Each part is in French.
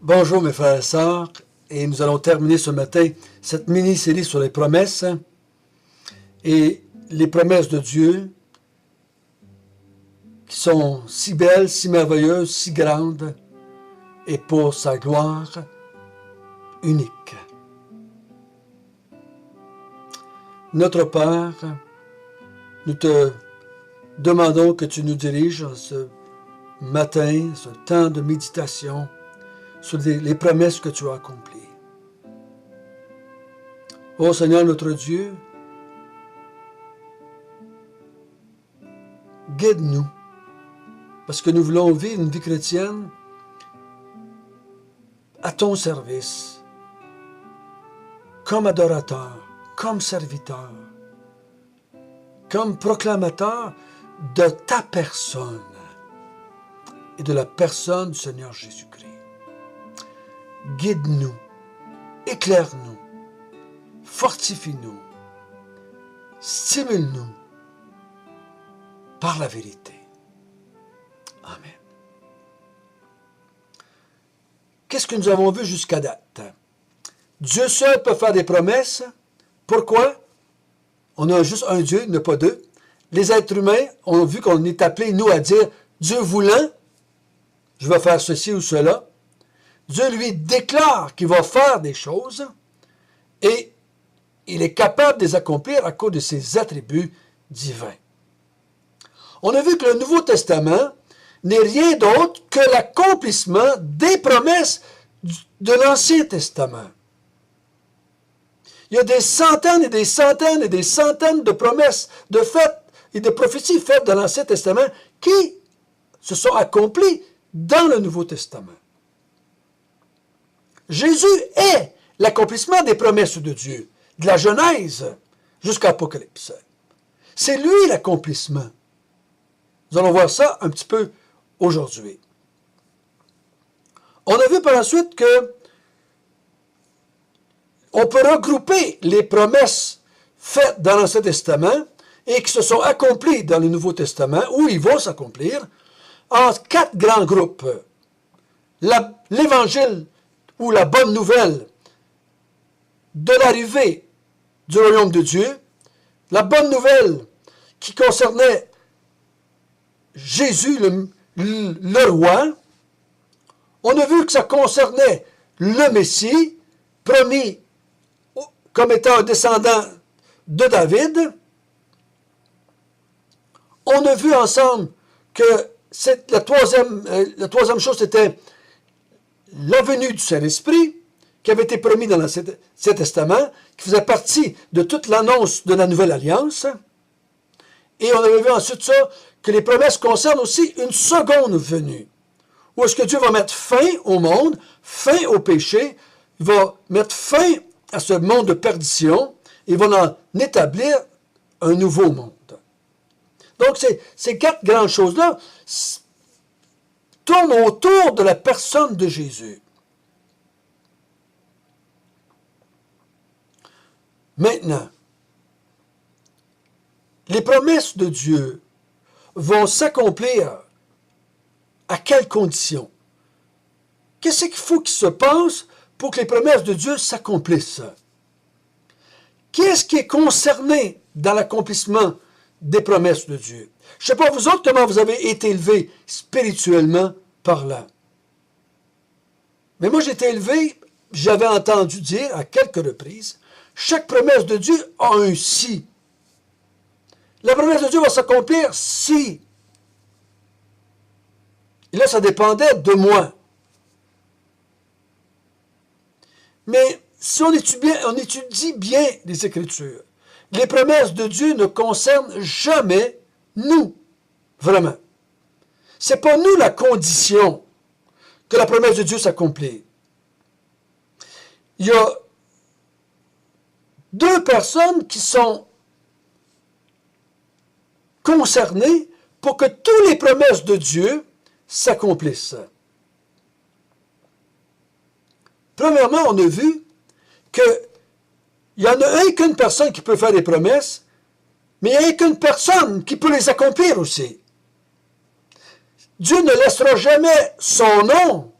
Bonjour mes frères et sœurs, et nous allons terminer ce matin cette mini-série sur les promesses et les promesses de Dieu qui sont si belles, si merveilleuses, si grandes et pour sa gloire unique. Notre Père, nous te demandons que tu nous diriges ce matin, ce temps de méditation sur les promesses que tu as accomplies. Ô Seigneur notre Dieu, guide-nous, parce que nous voulons vivre une vie chrétienne à ton service, comme adorateur, comme serviteur, comme proclamateur de ta personne et de la personne du Seigneur Jésus-Christ. Guide-nous, éclaire-nous, fortifie-nous, stimule-nous par la vérité. Amen. Qu'est-ce que nous avons vu jusqu'à date? Dieu seul peut faire des promesses. Pourquoi? On a juste un Dieu, il n'y en a pas deux. Les êtres humains ont vu qu'on est appelés, nous, à dire, Dieu voulant, je vais faire ceci ou cela. Dieu lui déclare qu'il va faire des choses et il est capable de les accomplir à cause de ses attributs divins. On a vu que le Nouveau Testament n'est rien d'autre que l'accomplissement des promesses de l'Ancien Testament. Il y a des centaines et des centaines et des centaines de promesses, de faits et de prophéties faites dans l'Ancien Testament qui se sont accomplies dans le Nouveau Testament. Jésus est l'accomplissement des promesses de Dieu, de la Genèse jusqu'à l'Apocalypse. C'est lui l'accomplissement. Nous allons voir ça un petit peu aujourd'hui. On a vu par la suite que on peut regrouper les promesses faites dans l'Ancien Testament et qui se sont accomplies dans le Nouveau Testament, où ils vont s'accomplir, en 4 grands groupes. L'Évangile ou la bonne nouvelle de l'arrivée du royaume de Dieu, la bonne nouvelle qui concernait Jésus, le roi. On a vu que ça concernait le Messie, promis comme étant un descendant de David. On a vu ensemble que la troisième chose, c'était la venue du Saint-Esprit, qui avait été promis dans l'Ancien Testament, qui faisait partie de toute l'annonce de la Nouvelle Alliance. Et on avait vu ensuite ça, que les promesses concernent aussi une seconde venue, où est-ce que Dieu va mettre fin au monde, fin au péché, il va mettre fin à ce monde de perdition, et il va en établir un nouveau monde. Donc ces 4 grandes choses-là tournent autour de la personne de Jésus. Maintenant, les promesses de Dieu vont s'accomplir à quelles conditions? Qu'est-ce qu'il faut qu'il se passe pour que les promesses de Dieu s'accomplissent? Qu'est-ce qui est concerné dans l'accomplissement des promesses de Dieu? Je ne sais pas vous autres comment vous avez été élevés spirituellement parlant. Mais moi j'ai été élevé, j'avais entendu dire à quelques reprises, chaque promesse de Dieu a un si. La promesse de Dieu va s'accomplir si. Et là, ça dépendait de moi. Mais si on étudie bien les Écritures, les promesses de Dieu ne concernent jamais nous, vraiment. Ce n'est pas nous la condition que la promesse de Dieu s'accomplit. Il y a 2 personnes qui sont concernées pour que toutes les promesses de Dieu s'accomplissent. Premièrement, on a vu qu'il n'y en a qu'une personne qui peut faire des promesses, mais il n'y a qu'une personne qui peut les accomplir aussi. Dieu ne laissera jamais son nom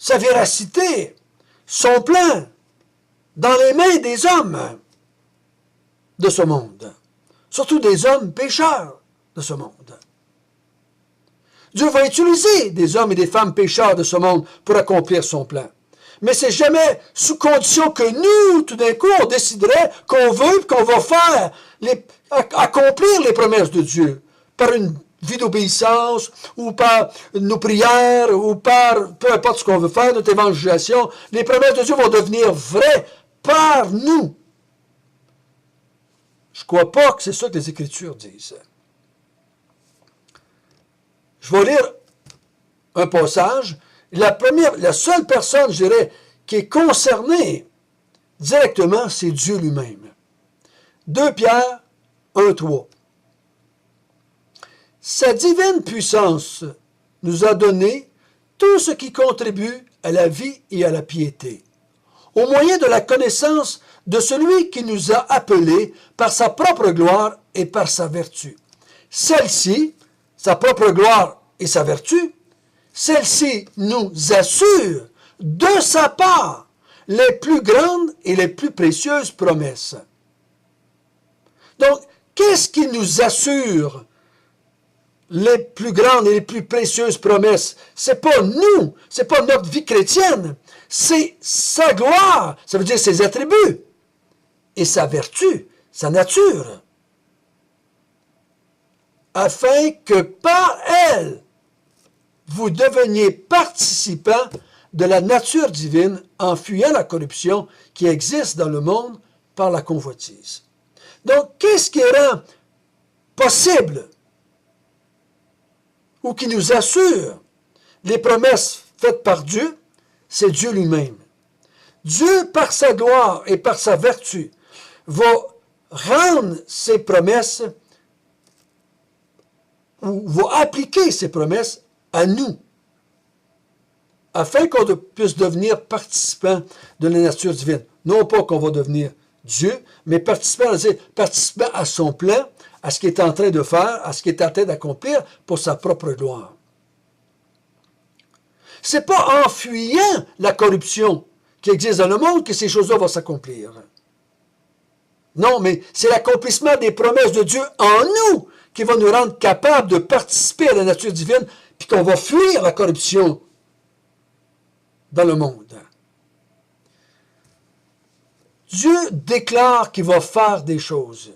sa véracité, son plan, dans les mains des hommes de ce monde, surtout des hommes pécheurs de ce monde. Dieu va utiliser des hommes et des femmes pécheurs de ce monde pour accomplir son plan. Mais c'est jamais sous condition que nous, tout d'un coup, on déciderait qu'on veut, qu'on va faire, accomplir les promesses de Dieu par une vie d'obéissance, ou par nos prières, ou par peu importe ce qu'on veut faire, notre évangélisation. Les promesses de Dieu vont devenir vraies par nous. Je ne crois pas que c'est ça que les Écritures disent. Je vais lire un passage. La seule personne, je dirais, qui est concernée directement, c'est Dieu lui-même. 2 Pierre 1:3. Sa divine puissance nous a donné tout ce qui contribue à la vie et à la piété, au moyen de la connaissance de celui qui nous a appelés par sa propre gloire et par sa vertu. Celle-ci, sa propre gloire et sa vertu, celle-ci nous assure de sa part les plus grandes et les plus précieuses promesses. Donc, qu'est-ce qui nous assure les plus grandes et les plus précieuses promesses? C'est pas nous, c'est pas notre vie chrétienne, c'est sa gloire, ça veut dire ses attributs, et sa vertu, sa nature, afin que par elle, vous deveniez participants de la nature divine en fuyant la corruption qui existe dans le monde par la convoitise. Donc, qu'est-ce qui rend possible ou qui nous assure les promesses faites par Dieu? C'est Dieu lui-même. Dieu, par sa gloire et par sa vertu, va rendre ses promesses ou va appliquer ses promesses à nous, afin qu'on puisse devenir participant de la nature divine. Non pas qu'on va devenir Dieu, mais participant à son plan, à ce qu'il est en train de faire, à ce qu'il est en train d'accomplir pour sa propre gloire. C'est pas en fuyant la corruption qui existe dans le monde que ces choses-là vont s'accomplir. Non, mais c'est l'accomplissement des promesses de Dieu en nous qui va nous rendre capables de participer à la nature divine, puis qu'on va fuir la corruption dans le monde. Dieu déclare qu'il va faire des choses.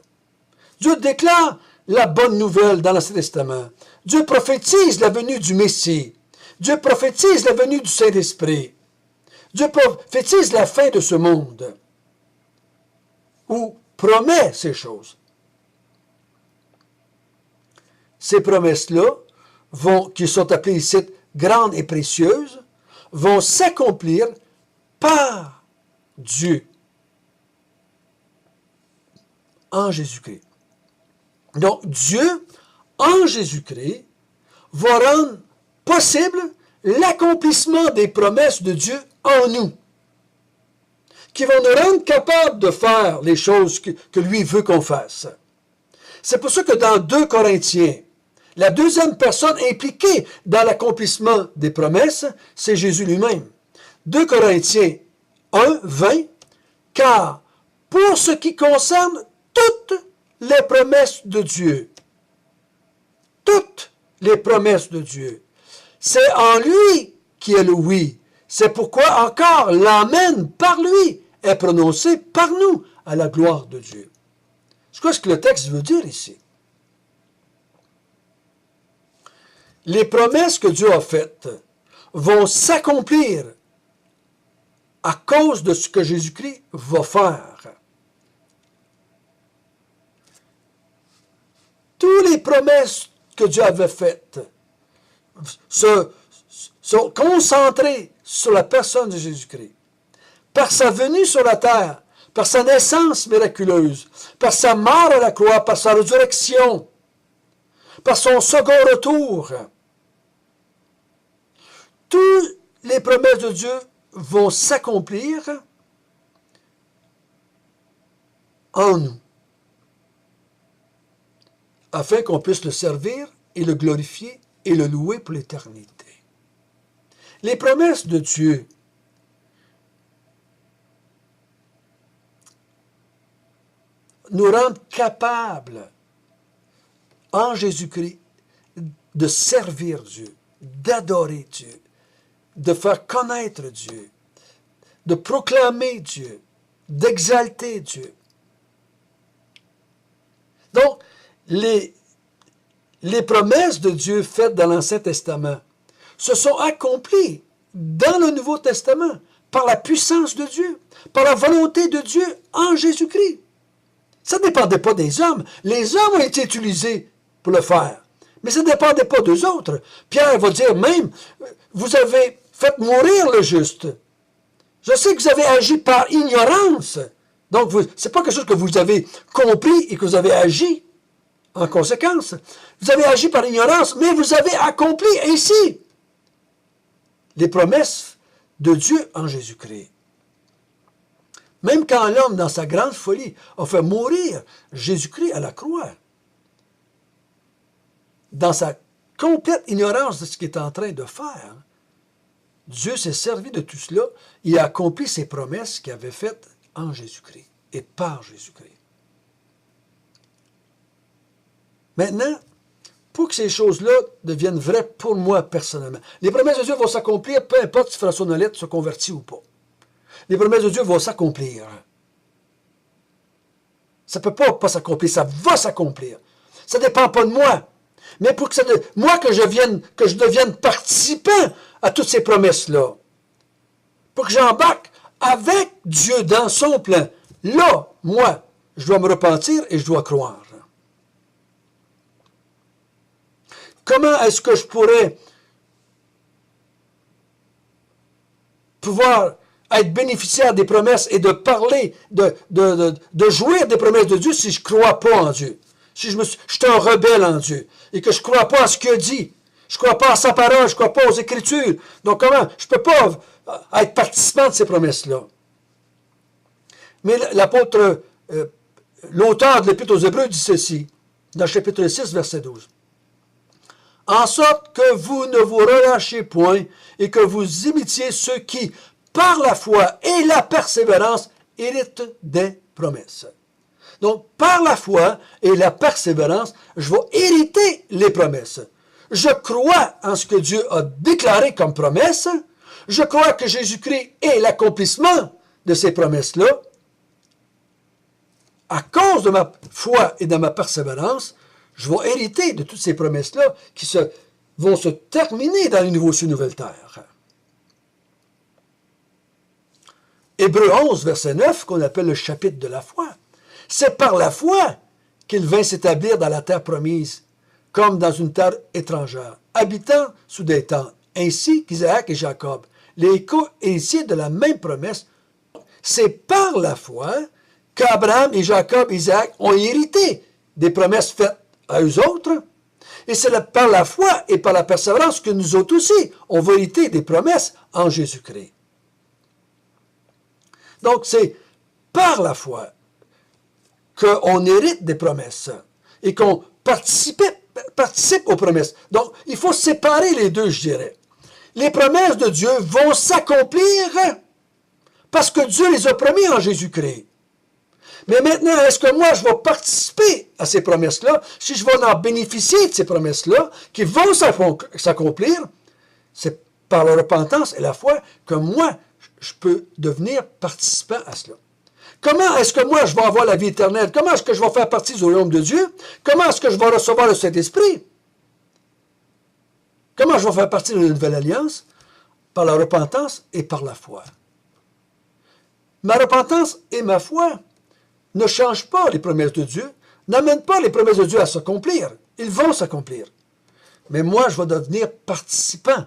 Dieu déclare la bonne nouvelle dans l'Ancien Testament. Dieu prophétise la venue du Messie. Dieu prophétise la venue du Saint-Esprit. Dieu prophétise la fin de ce monde, ou promet ces choses. Ces promesses-là, qui sont appelées ici grandes et précieuses, vont s'accomplir par Dieu en Jésus-Christ. Donc, Dieu, en Jésus-Christ, va rendre possible l'accomplissement des promesses de Dieu en nous, qui vont nous rendre capables de faire les choses que lui veut qu'on fasse. C'est pour ça que dans 2 Corinthiens, la deuxième personne impliquée dans l'accomplissement des promesses, c'est Jésus lui-même. 2 Corinthiens 1, 20, car pour ce qui concerne toutes les promesses de Dieu, toutes les promesses de Dieu, c'est en lui qui est le oui. C'est pourquoi encore l'amen par lui est prononcé par nous à la gloire de Dieu. C'est quoi ce que le texte veut dire ici? Les promesses que Dieu a faites vont s'accomplir à cause de ce que Jésus-Christ va faire. Toutes les promesses que Dieu avait faites sont concentrées sur la personne de Jésus-Christ. Par sa venue sur la terre, par sa naissance miraculeuse, par sa mort à la croix, par sa résurrection, par son second retour. Toutes les promesses de Dieu vont s'accomplir en nous, afin qu'on puisse le servir et le glorifier et le louer pour l'éternité. Les promesses de Dieu nous rendent capables, en Jésus-Christ, de servir Dieu, d'adorer Dieu, de faire connaître Dieu, de proclamer Dieu, d'exalter Dieu. Donc, les promesses de Dieu faites dans l'Ancien Testament se sont accomplies dans le Nouveau Testament par la puissance de Dieu, par la volonté de Dieu en Jésus-Christ. Ça ne dépendait pas des hommes. Les hommes ont été utilisés pour le faire. Mais ça ne dépendait pas d'eux autres. Pierre va dire même, vous avez fait mourir le juste. Je sais que vous avez agi par ignorance. Donc, ce n'est pas quelque chose que vous avez compris et que vous avez agi en conséquence. Vous avez agi par ignorance, mais vous avez accompli ainsi les promesses de Dieu en Jésus-Christ. Même quand l'homme, dans sa grande folie, a fait mourir Jésus-Christ à la croix, dans sa complète ignorance de ce qu'il est en train de faire, Dieu s'est servi de tout cela et a accompli ses promesses qu'il avait faites en Jésus-Christ et par Jésus-Christ. Maintenant, pour que ces choses-là deviennent vraies pour moi personnellement, les promesses de Dieu vont s'accomplir, peu importe si François Nolette se convertit ou pas. Les promesses de Dieu vont s'accomplir. Ça ne peut pas s'accomplir, ça va s'accomplir. Ça ne dépend pas de moi. Mais pour que moi que je devienne participant à toutes ces promesses-là, pour que j'embarque avec Dieu dans son plan, là, moi, je dois me repentir et je dois croire. Comment est-ce que je pourrais pouvoir être bénéficiaire des promesses et de parler, de jouir des promesses de Dieu si je ne crois pas en Dieu? Si je suis un rebelle en Dieu et que je ne crois pas à ce qu'il a dit, je ne crois pas à sa parole, je ne crois pas aux Écritures. Donc comment? Je ne peux pas être participant de ces promesses-là. Mais l'apôtre, l'auteur de l'Épître aux Hébreux dit ceci, dans le chapitre 6, verset 12. En sorte que vous ne vous relâchez point et que vous imitiez ceux qui, par la foi et la persévérance, héritent des promesses. Donc, par la foi et la persévérance, je vais hériter les promesses. Je crois en ce que Dieu a déclaré comme promesse. Je crois que Jésus-Christ est l'accomplissement de ces promesses-là. À cause de ma foi et de ma persévérance, je vais hériter de toutes ces promesses-là qui vont se terminer dans les nouveaux cieux, nouvelles terres. Hébreux 11, verset 9, qu'on appelle le chapitre de la foi. C'est par la foi qu'il vint s'établir dans la terre promise, comme dans une terre étrangère, habitant sous des tentes, ainsi qu'Isaac et Jacob, les co-héritiers de la même promesse. C'est par la foi qu'Abraham et Jacob et Isaac ont hérité des promesses faites à eux autres, et c'est par la foi et par la persévérance que nous autres aussi, on va hériter des promesses en Jésus-Christ. Donc, c'est par la foi qu'on hérite des promesses et qu'on participe aux promesses. Donc, il faut séparer les deux, je dirais. Les promesses de Dieu vont s'accomplir parce que Dieu les a promis en Jésus-Christ. Mais maintenant, est-ce que moi, je vais participer à ces promesses-là, si je vais en bénéficier de ces promesses-là, qui vont s'accomplir, c'est par la repentance et la foi que moi, je peux devenir participant à cela. Comment est-ce que moi, je vais avoir la vie éternelle? Comment est-ce que je vais faire partie du royaume de Dieu? Comment est-ce que je vais recevoir le Saint-Esprit? Comment je vais faire partie de la nouvelle alliance? Par la repentance et par la foi. Ma repentance et ma foi ne changent pas les promesses de Dieu, n'amènent pas les promesses de Dieu à s'accomplir. Ils vont s'accomplir. Mais moi, je vais devenir participant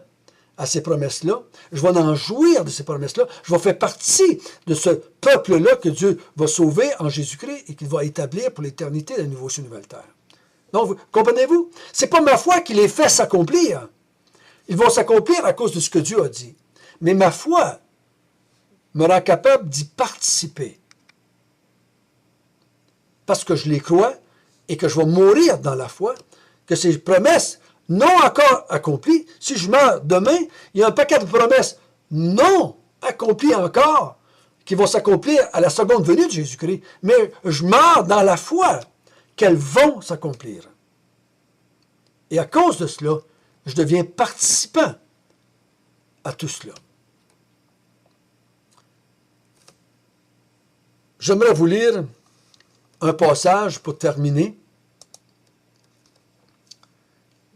à ces promesses-là. Je vais en jouir de ces promesses-là. Je vais faire partie de ce peuple-là que Dieu va sauver en Jésus-Christ et qu'il va établir pour l'éternité la nouveau cieux, nouvelle terre. Donc, comprenez-vous? Ce n'est pas ma foi qui les fait s'accomplir. Ils vont s'accomplir à cause de ce que Dieu a dit. Mais ma foi me rend capable d'y participer. Parce que je les crois et que je vais mourir dans la foi, que ces promesses non encore accomplies. Si je meurs demain, il y a un paquet de promesses non accomplies encore qui vont s'accomplir à la seconde venue de Jésus-Christ. Mais je meurs dans la foi qu'elles vont s'accomplir. Et à cause de cela, je deviens participant à tout cela. J'aimerais vous lire un passage pour terminer.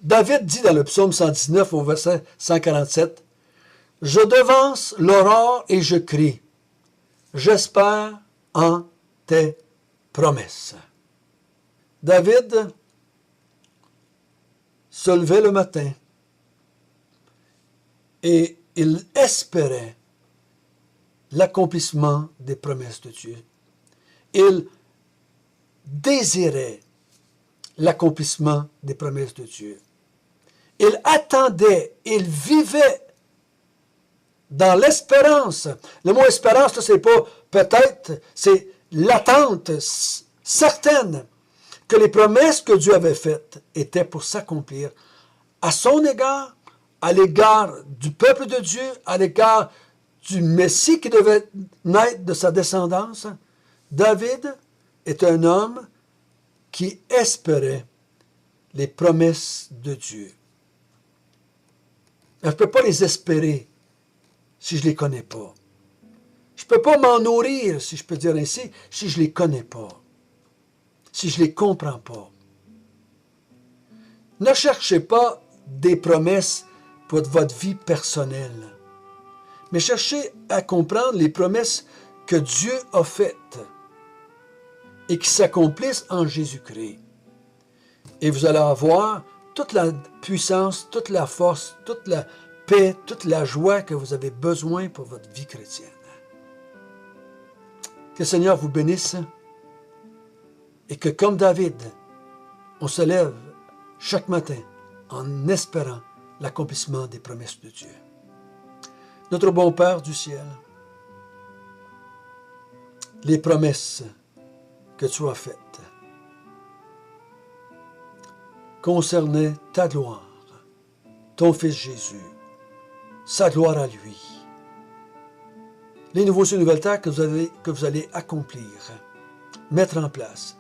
David dit dans le psaume 119 au verset 147, « Je devance l'aurore et je crie, j'espère en tes promesses. » David se levait le matin et il espérait l'accomplissement des promesses de Dieu. Il désirait l'accomplissement des promesses de Dieu. Il attendait, il vivait dans l'espérance. Le mot espérance, c'est pas peut-être, c'est l'attente certaine que les promesses que Dieu avait faites étaient pour s'accomplir à son égard, à l'égard du peuple de Dieu, à l'égard du Messie qui devait naître de sa descendance. David est un homme qui espérait les promesses de Dieu. Je ne peux pas les espérer si je ne les connais pas. Je ne peux pas m'en nourrir, si je peux dire ainsi, si je ne les connais pas, si je ne les comprends pas. Ne cherchez pas des promesses pour votre vie personnelle, mais cherchez à comprendre les promesses que Dieu a faites et qui s'accomplissent en Jésus-Christ. Et vous allez avoir toute la puissance, toute la force, toute la paix, toute la joie que vous avez besoin pour votre vie chrétienne. Que le Seigneur vous bénisse et que, comme David, on se lève chaque matin en espérant l'accomplissement des promesses de Dieu. Notre bon Père du ciel, les promesses que tu as faites concernaient ta gloire, ton Fils Jésus, sa gloire à lui, les nouveaux cieux et nouvelles terres que vous allez accomplir, mettre en place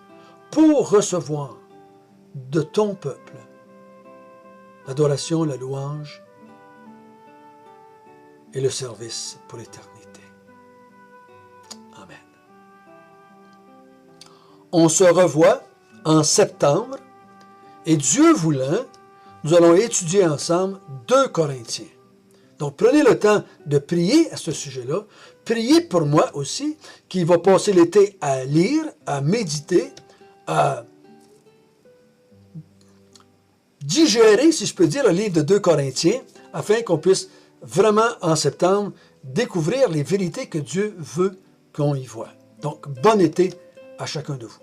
pour recevoir de ton peuple l'adoration, la louange et le service pour l'éternité. Amen. On se revoit en septembre et Dieu voulant, nous allons étudier ensemble 2 Corinthiens. Donc, prenez le temps de prier à ce sujet-là. Priez pour moi aussi, qui va passer l'été à lire, à méditer, à digérer, si je peux dire, le livre de 2 Corinthiens, afin qu'on puisse vraiment, en septembre, découvrir les vérités que Dieu veut qu'on y voie. Donc, bon été à chacun de vous.